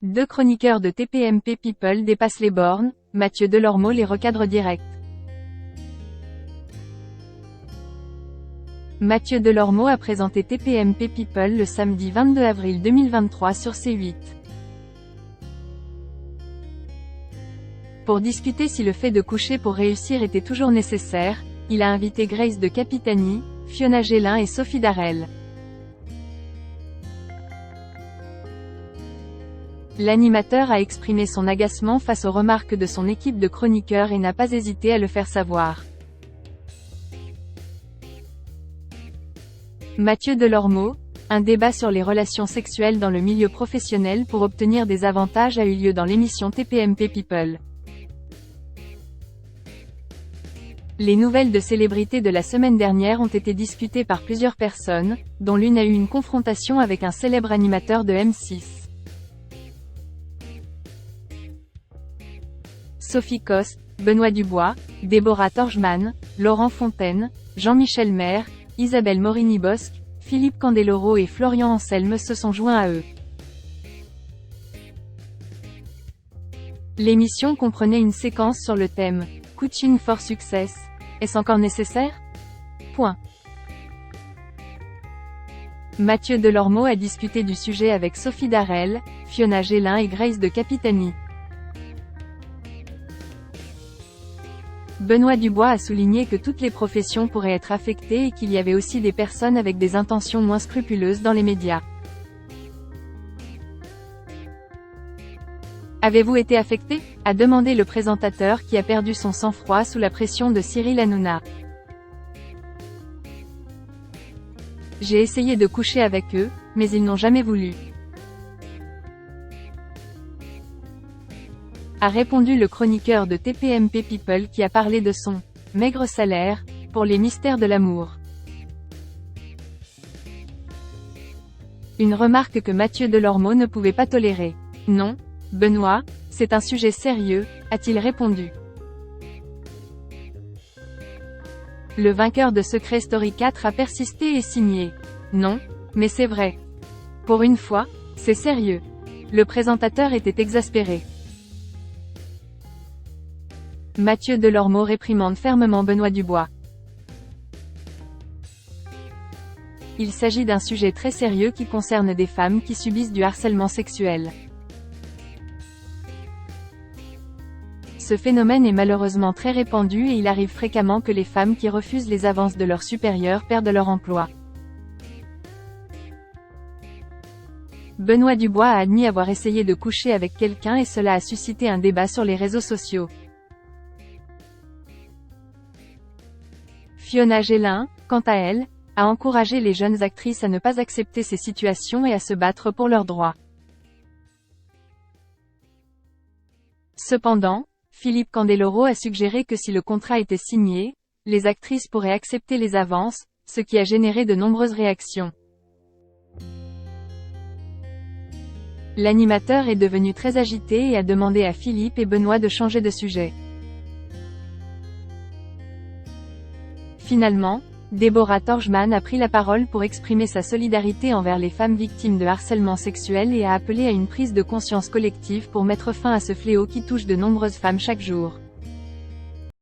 Deux chroniqueurs de TPMP People dépassent les bornes, Mathieu Delormeau les recadre direct. Mathieu Delormeau a présenté TPMP People le samedi 22 avril 2023 sur C8. Pour discuter si le fait de coucher pour réussir était toujours nécessaire, il a invité Grace de Capitani, Fiona Gélin et Sophie Darel. L'animateur a exprimé son agacement face aux remarques de son équipe de chroniqueurs et n'a pas hésité à le faire savoir. Mathieu Delormeau, un débat sur les relations sexuelles dans le milieu professionnel pour obtenir des avantages a eu lieu dans l'émission TPMP People. Les nouvelles de célébrités de la semaine dernière ont été discutées par plusieurs personnes, dont l'une a eu une confrontation avec un célèbre animateur de M6. Sophie Coste, Benoît Dubois, Déborah Torgman, Laurent Fontaine, Jean-Michel Maire, Isabelle Morini-Bosc, Philippe Candeloro et Florian Anselme se sont joints à eux. L'émission comprenait une séquence sur le thème « Coaching for Success ». Est-ce encore nécessaire ? Mathieu Delormeau a discuté du sujet avec Sophie Darel, Fiona Gélin et Grace de Capitani. Benoît Dubois a souligné que toutes les professions pourraient être affectées et qu'il y avait aussi des personnes avec des intentions moins scrupuleuses dans les médias. Avez-vous été affecté ? A demandé le présentateur qui a perdu son sang-froid sous la pression de Cyril Hanouna. J'ai essayé de coucher avec eux, mais ils n'ont jamais voulu. A répondu le chroniqueur de TPMP People qui a parlé de son « maigre salaire » pour les mystères de l'amour. Une remarque que Mathieu Delormeau ne pouvait pas tolérer. « Non, Benoît, c'est un sujet sérieux », a-t-il répondu. Le vainqueur de Secret Story 4 a persisté et signé. « Non, mais c'est vrai. Pour une fois, c'est sérieux. » Le présentateur était exaspéré. Mathieu Delormeau réprimande fermement Benoît Dubois. Il s'agit d'un sujet très sérieux qui concerne des femmes qui subissent du harcèlement sexuel. Ce phénomène est malheureusement très répandu et il arrive fréquemment que les femmes qui refusent les avances de leurs supérieurs perdent leur emploi. Benoît Dubois a admis avoir essayé de coucher avec quelqu'un et cela a suscité un débat sur les réseaux sociaux. Fiona Gélin, quant à elle, a encouragé les jeunes actrices à ne pas accepter ces situations et à se battre pour leurs droits. Cependant, Philippe Candeloro a suggéré que si le contrat était signé, les actrices pourraient accepter les avances, ce qui a généré de nombreuses réactions. L'animateur est devenu très agité et a demandé à Philippe et Benoît de changer de sujet. Finalement, Déborah Torgman a pris la parole pour exprimer sa solidarité envers les femmes victimes de harcèlement sexuel et a appelé à une prise de conscience collective pour mettre fin à ce fléau qui touche de nombreuses femmes chaque jour.